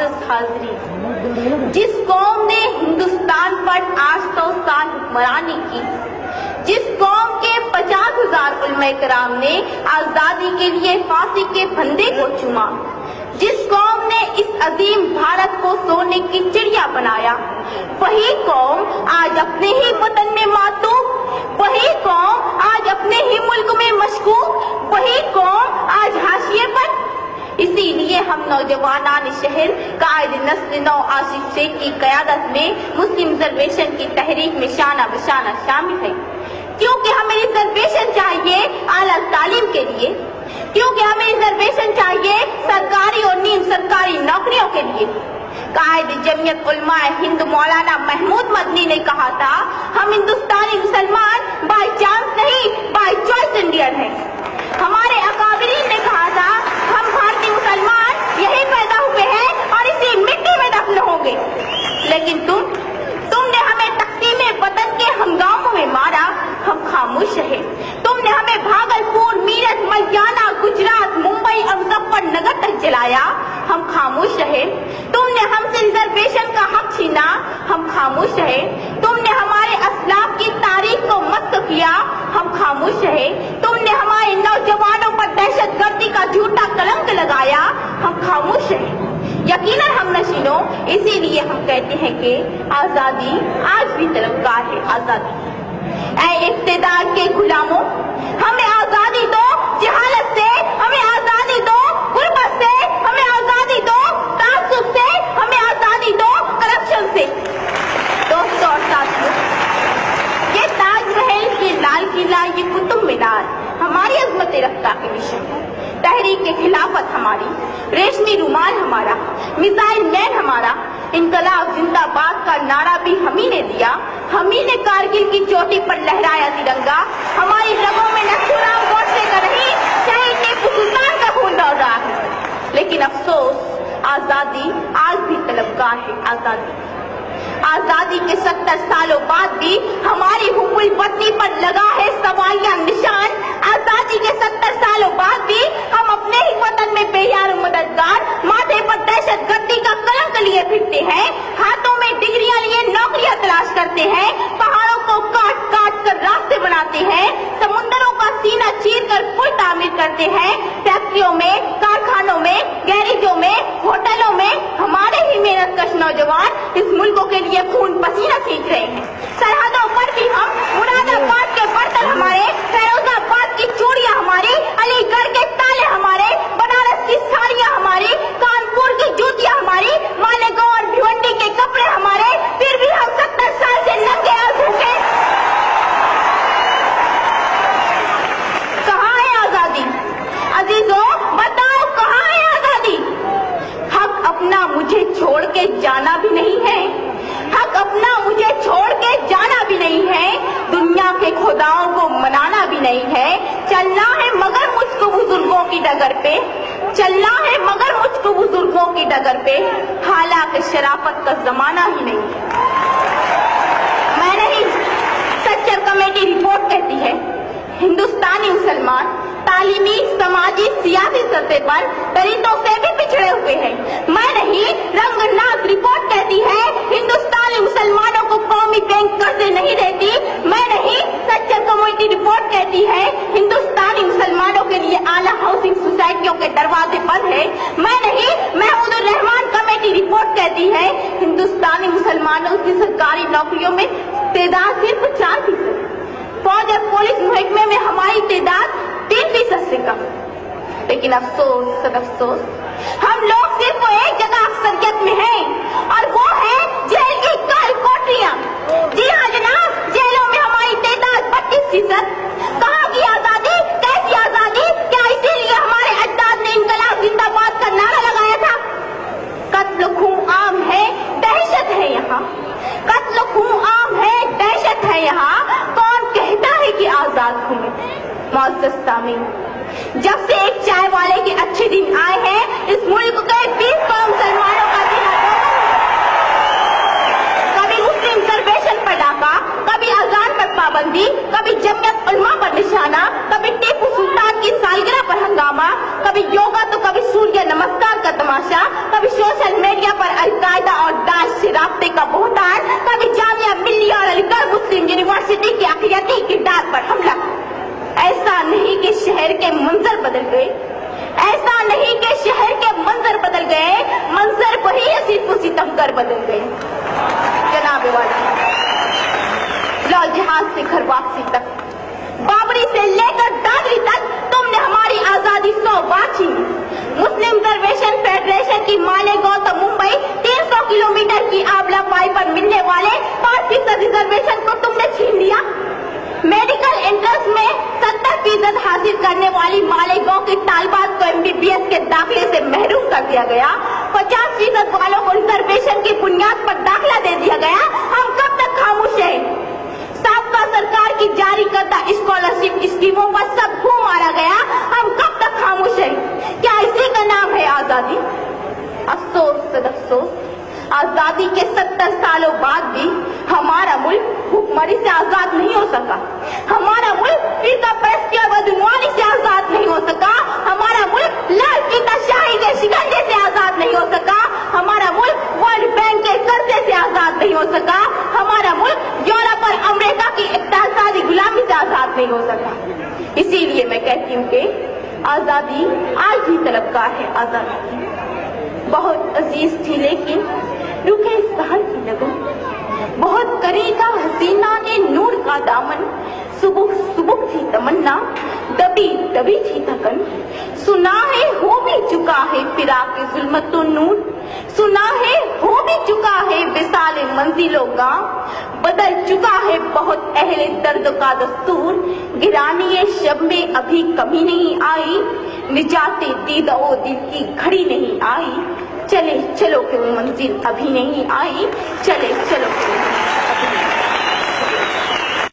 मुआज़्ज़ज़ हाज़रीन, जिस कौम ने हिंदुस्तान पर 800 साल हुक्मरानी की, जिस कौम के 50,000 उलमा कराम ने आजादी के लिए फांसी के फंदे को चूमा, जिस कौम ने इस अजीम भारत को सोने की चिड़िया बनाया, वही कौम आज अपने ही वतन में मातूम, वही कौम आज अपने ही मुल्क में मशकूक, वही कौम आज हाशिए पर। इसीलिए हम नौजवानान शहर कायद नस्ल नौ आसिफ शेख की क़यादत में मुस्लिम रिजर्वेशन की तहरीक में शाना बशाना शामिल है, क्योंकि हमें रिजर्वेशन चाहिए आला तालीम के लिए, क्योंकि हमें रिजर्वेशन चाहिए सरकारी और नीम सरकारी नौकरियों के लिए। कायद जमीयत उलमाए हिंद मौलाना महमूद मदनी ने कहा था, हम हिंदुस्तानी मुसलमान बाय चांस नहीं बाय चॉइस इंडियन हैं। हमारे अकाबिरीन ने कहा था, हम भारतीय मुसलमान यही पैदा हुए हैं और इसी मिट्टी में दफन होंगे। लेकिन तुमने हमें तक़सीम वतन के हंगामों में मारा, हम खामोश रहे। तुमने हमें भागलपुर, मीरठ, मलियाना, गुजरात, मुंबई और मुजफ्फरनगर तक जलाया, हम खामोश रहे। तुमने हमसे रिजर्वेशन का हक छीना, हम खामोश रहे। तुमने हमारे असलाफ की तारीख को मस्त किया, हम खामोश रहे। तुमने हमारे नौजवानों पर दहशतगर्दी का झूठा कलंक लगाया, हम खामोश रहे। यकीनन हम नशीनों, इसीलिए हम कहते हैं कि आजादी आज भी तलबगार है। आजादी ऐ इक़्तिदार के गुलामों, हमें आजादी दो जहालत से, हमें आजादी दो गुर्बत से, हमें आजादी दो तासुब से, हमें आजादी दो करप्शन से। दोस्तों और साथियों, ये ताजमहल, ये लाल किला, ये कुतुब मीनार हमारी अजमत रफ्ता के निशान है। तहरीक खिलाफत हमारी, रेशमी रुमाल हमारा, मिसाइल मैन हमारा, इनकलाब जिंदाबाद का नारा भी हम ही ने दिया, हम ही ने कारगिल की चोटी पर लहराया तिरंगा। हमारी रगों में नथुराम गोडसे का नहीं, शहीद टीपू सुल्तान का खून दौड़ रहा है। लेकिन अफसोस, आजादी आज भी तलबगार है। आजादी के 70 सालों बाद भी हमारी हुब्बुल वतनी पर लगा है सवालिया निशान। आजादी के 70 सालों बाद भी हम अपने ही वतन में बेयार मददगार, माथे पर दहशतगर्दी का कलंक लिए फिरते हैं, हाथों में डिग्रियां लिए नौकरियां तलाश करते हैं, पहाड़ों को काट काट कर रास्ते बनाते हैं, समुद्रों का सीना चीर कर पुल तामीर करते हैं, फैक्ट्रियों में, कारखानों में, गैरेजों में, होटलों में हमारे ही मेहनतकश नौजवान इस मुल्कों के लिए खून पसीना सींच रहे हैं। सरहदों पर भी हम, मुरादाबाद के बर्तन हमारे, फैरोजाबाद की चूड़ियां हमारी, अलीगढ़ के ताले हमारे, बनारस की साड़ियां हमारी, कानपुर की जूतियां हमारी, मालेगांव और भिवंडी के कपड़े हमारे, फिर भी हम 70 साल से नंगे और भूखे। कहाँ है आजादी? अजीजों बताओ, कहाँ है आजादी? हक अपना मुझे छोड़ के जाना भी नहीं है, हक अपना मुझे छोड़ के जाना भी नहीं है, दुनिया के खुदाओं को मनाना भी नहीं है। चलना है मगर मुझको बुजुर्गों की डगर पे, चलना है मगर मुझको बुजुर्गों की डगर पे, हालांकि शराफत का जमाना ही नहीं है। मैं नहीं, सच्चर कमेटी रिपोर्ट कहती है, हिंदुस्तानी मुसलमान तालीमी, समाजी, सियासी सतह पर दलितों से भी पिछड़े हुए हैं। मैं नहीं, रंगनाथ रिपोर्ट कहती है, हिंदुस्तानी मुसलमानों को कौमी बैंक कर्जे नहीं देती। मैं नहीं, सच्चर कमेटी रिपोर्ट कहती है, हिंदुस्तानी मुसलमानों के लिए आला हाउसिंग सोसाइटियों के दरवाजे बंद है। मैं नहीं, महमूदुर रहमान कमेटी रिपोर्ट कहती है, हिंदुस्तानी मुसलमानों की सरकारी नौकरियों में तादाद सिर्फ 4%, फौज और पुलिस महकमे में हमारी तादाद 3% से कम। लेकिन अफसोस, सदअफसोस, हम लोग सिर्फ एक जगह अक्सरियत में हैं और वो है जेल की काल कोठरियां। जी हाँ जनाब, जेलों में हमारी तादाद 32%। कहाँ की आजादी, कैसी आजादी? क्या इसीलिए हमारे अजदाद ने इनकलाब जिंदाबाद का नारा लगाया था? कत्ल खून आम है, दहशत है यहाँ, कत्ल खून आम है, दहशत है यहाँ। कौन कहता है कि आजाद हूँ मैं? मुअज़्ज़ज़ सामीन, जब से एक चाय वाले के अच्छे दिन आए हैं, इस मुल्क के 20 करोड़ मुसलमानों का दिन कभी मुस्लिम रिजर्वेशन पर डाका, कभी अजान पर पाबंदी, कभी जमीयत उलमा पर निशाना, कभी टीपू सुल्तान की सालगिरह पर हंगामा, कभी योगा तो कभी सूर्य नमस्कार का तमाशा, कभी सोशल मीडिया میڈیا پر القاعدہ اور داعش سے رابطے کا بہتان، کبھی جامعہ ملیہ اور علی گڑھ مسلم یونیورسٹی کے عقیدتی کردار پر حملہ۔ ایسا نہیں کہ شہر کے منظر بدل گئے، ایسا نہیں کہ شہر کے منظر بدل گئے، منظر وہی اسیر و ستم گر بدل گئے۔ جناب والا، لال جہاز سے گھر واپسی تک، بابری سے لے کر دادری تک تم نے ہماری آزادی 100 بار چھینی۔ مسلم ریزرویشن فیڈریشن کی مالیگاؤں تو ممبئی 300 کلومیٹر کی آبلا پائی پر ملنے والے 5% ریزرویشن کو تم نے چھین لیا۔ میڈیکل انٹرنس میں 70% حاصل کرنے والی مالیگاؤں کے طالبات کو MBBS کے داخلے سے محروم کر دیا گیا۔ 50% والوں کو ریزرویشن کی بنیاد پر داخلہ دے دیا گیا۔ ہم کب تک خاموش ہیں؟ سابقہ سرکار کی جاری کردہ اسکالرشپ اسکیموں پر سب گھوم مارا گیا۔ ہم کب تک خاموش ہیں؟ کیا اسی کا نام ہے آزادی؟ افسوس افسوس، آزادی کے 70 سالوں بعد بھی ہمارا ملک حکمرانی سے آزاد نہیں ہو سکا۔ ہمارا ملک فرقہ پرستی اور بدعنوانی سے آزاد نہیں ہو سکا۔ ہمارا ملک لال فیتا شاہی کے شکنجے سے آزاد نہیں ہو سکا۔ ہمارا ملک ورلڈ بینک کے قرضے سے آزاد نہیں ہو سکا۔ ہمارا ملک یورپ اور امریکہ کی اقتصادی غلامی سے آزاد نہیں ہو سکا۔ اسی لیے میں کہتی ہوں کہ آزادی آج بھی طلبگار ہے۔ آزادی بہت عزیز تھی لیکن رکے سہر کی لگن، بہت قریب تھا حسینہ نے نور کا دامن، صبح صبح تھی تمنا، دبی دبی تھی تھکن، سنا ہے ہو بھی چکا ہے فراق ظلمت و نور، سنا ہے ہو بھی چکا ہے وصال منزل و گاں، بدل چکا ہے بہت اہل درد کا دستور، گرانی شب میں ابھی کمی نہیں آئی، نجات دید و دل کی گھڑی نہیں آئی، چلے چلو کہ وہ منزل ابھی نہیں آئی، چلے